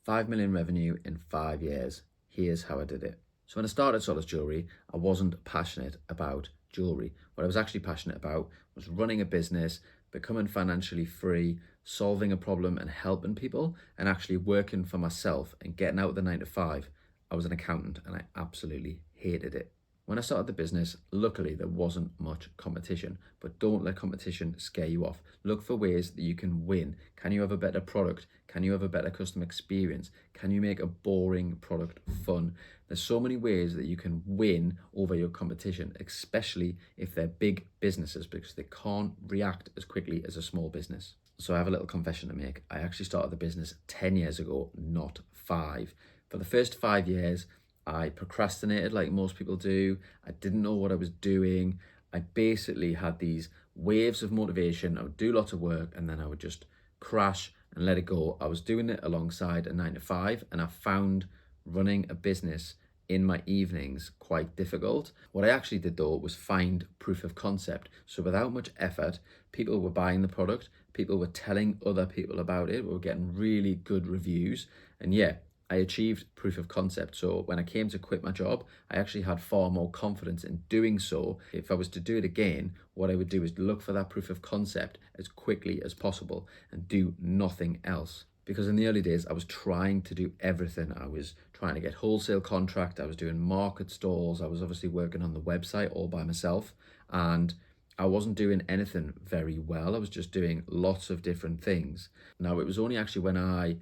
5 million revenue in 5 years. Here's how I did it. So when I started Solace Jewelry, I wasn't passionate about jewelry. What I was actually passionate about was running a business, becoming financially free, solving a problem and helping people, and actually working for myself and getting out of the 9 to 5. I was an accountant and I absolutely hated it. When I started the business, luckily there wasn't much competition, but don't let competition scare you off. Look for ways that you can win. Can you have a better product? Can you have a better customer experience? Can you make a boring product fun? There's so many ways that you can win over your competition, especially if they're big businesses, because they can't react as quickly as a small business. So I have a little confession to make. I actually started the business 10 years ago, not 5. For the first 5 years, I procrastinated like most people do. I didn't know what I was doing. I basically had these waves of motivation. I would do lots of work and then I would just crash and let it go. I was doing it alongside a 9 to 5, and I found running a business in my evenings quite difficult. What I actually did though was find proof of concept. So without much effort, people were buying the product, people were telling other people about it, we were getting really good reviews, and yeah, I achieved proof of concept. So when I came to quit my job, I actually had far more confidence in doing so. If I was to do it again, what I would do is look for that proof of concept as quickly as possible and do nothing else. Because in the early days, I was trying to do everything. I was trying to get wholesale contract, I was doing market stalls, I was obviously working on the website all by myself, and I wasn't doing anything very well. I was just doing lots of different things. Now, it was only actually when I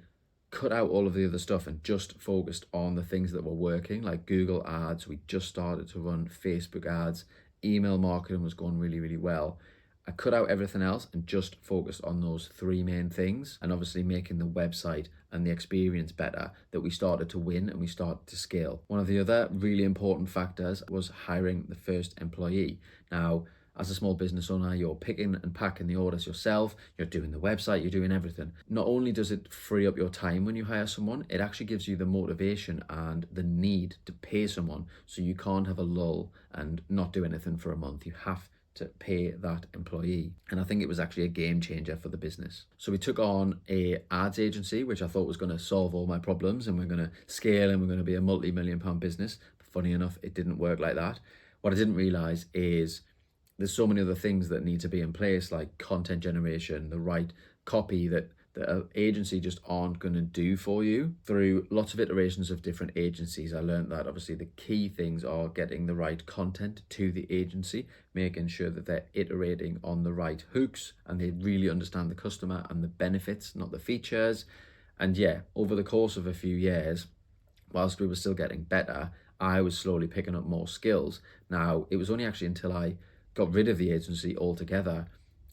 cut out all of the other stuff and just focused on the things that were working, like Google ads. We just started to run Facebook ads. Email marketing was going really, really well. I cut out everything else and just focused on those 3 main things, and obviously making the website and the experience better, that we started to win and we started to scale. One of the other really important factors was hiring the first employee. Now, as a small business owner, you're picking and packing the orders yourself, you're doing the website, you're doing everything. Not only does it free up your time when you hire someone, it actually gives you the motivation and the need to pay someone, so you can't have a lull and not do anything for a month. You have to pay that employee. And I think it was actually a game changer for the business. So we took on a ads agency, which I thought was going to solve all my problems and we're going to scale and we're going to be a multi-million-pound business. But funny enough, it didn't work like that. What I didn't realize is there's so many other things that need to be in place, like content generation, the right copy that the agency just aren't going to do for you. Through lots of iterations of different agencies, I learned that obviously the key things are getting the right content to the agency, making sure that they're iterating on the right hooks and they really understand the customer and the benefits, not the features. And yeah, over the course of a few years, whilst we were still getting better, I was slowly picking up more skills. Now, it was only actually until I got rid of the agency altogether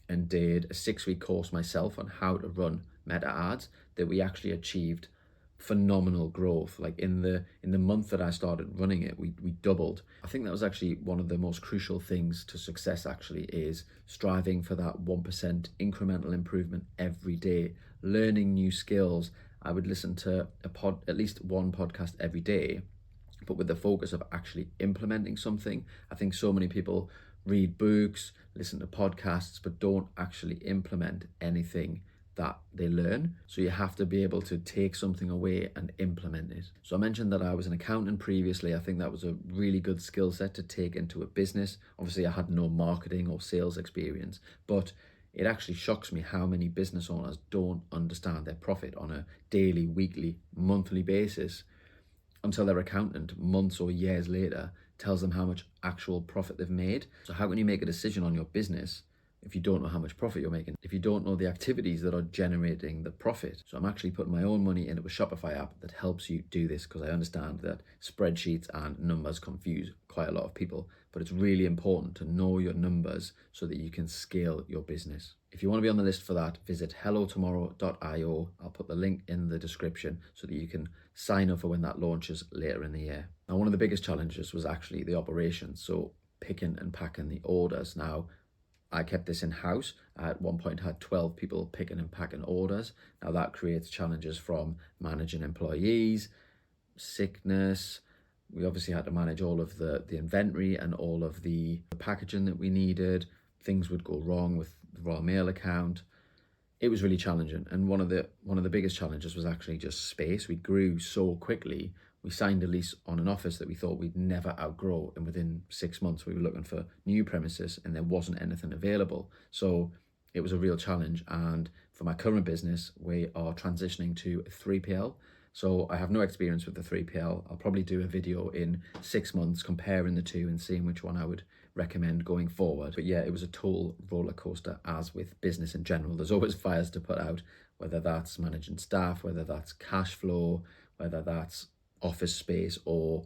and did a 6-week course myself on how to run meta ads that we actually achieved phenomenal growth. Like in the month that I started running it, we doubled. I think that was actually one of the most crucial things to success, actually, is striving for that 1% incremental improvement every day, learning new skills. I would listen to at least one podcast every day, but with the focus of actually implementing something. I think so many people read books, listen to podcasts, but don't actually implement anything that they learn. So you have to be able to take something away and implement it. So I mentioned that I was an accountant previously. I think that was a really good skill set to take into a business. Obviously, I had no marketing or sales experience, but it actually shocks me how many business owners don't understand their profit on a daily, weekly, monthly basis until their accountant, months or years later, tells them how much actual profit they've made. So how can you make a decision on your business if you don't know how much profit you're making, if you don't know the activities that are generating the profit? So I'm actually putting my own money into a Shopify app that helps you do this, because I understand that spreadsheets and numbers confuse quite a lot of people, but it's really important to know your numbers so that you can scale your business. If you want to be on the list for that, visit hellotomorrow.io. I'll put the link in the description so that you can sign up for when that launches later in the year. Now, one of the biggest challenges was actually the operations, so picking and packing the orders. Now, I kept this in-house. I at one point had 12 people picking and packing orders. Now that creates challenges from managing employees, sickness. We obviously had to manage all of the inventory and all of the packaging that we needed. Things would go wrong with the raw mail account. it was really challenging. And one of the biggest challenges was actually just space. We grew so quickly. We signed a lease on an office that we thought we'd never outgrow, and within 6 months we were looking for new premises and there wasn't anything available. So it was a real challenge. And for my current business, we are transitioning to a 3PL. So I have no experience with the 3PL. I'll probably do a video in 6 months comparing the two and seeing which one I would recommend going forward. But yeah, it was a total roller coaster, as with business in general. There's always fires to put out, whether that's managing staff, whether that's cash flow, whether that's office space, or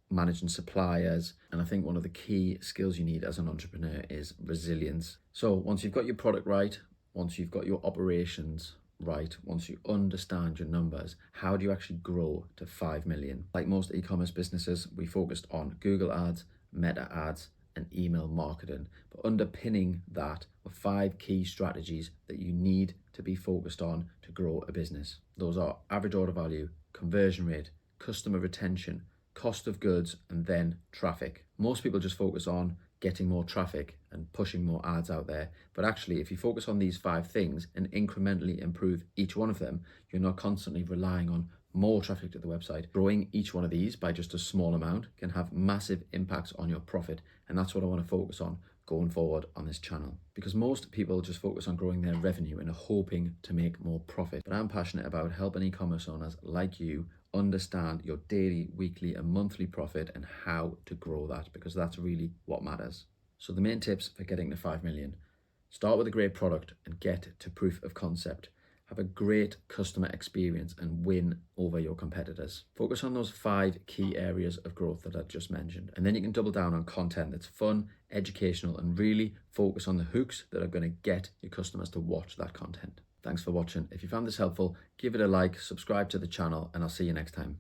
managing suppliers. And I think one of the key skills you need as an entrepreneur is resilience. So once you've got your product right, once you've got your operations right, once you understand your numbers, how do you actually grow to 5 million? Like most e-commerce businesses, we focused on Google ads, meta ads, and email marketing. But underpinning that were 5 key strategies that you need to be focused on to grow a business. Those are average order value, conversion rate, customer retention, cost of goods, and then traffic. Most people just focus on getting more traffic and pushing more ads out there. But actually, if you focus on these 5 things and incrementally improve each one of them, you're not constantly relying on more traffic to the website. Growing each one of these by just a small amount can have massive impacts on your profit. And that's what I want to focus on going forward on this channel, because most people just focus on growing their revenue and are hoping to make more profit. But I'm passionate about helping e-commerce owners like you understand your daily, weekly, and monthly profit and how to grow that, because that's really what matters. So the main tips for getting to 5 million: start with a great product and get to proof of concept. Have a great customer experience and win over your competitors. Focus on those 5 key areas of growth that I just mentioned. And then you can double down on content that's fun, educational, and really focus on the hooks that are going to get your customers to watch that content. Thanks for watching. If you found this helpful, give it a like, subscribe to the channel, and I'll see you next time.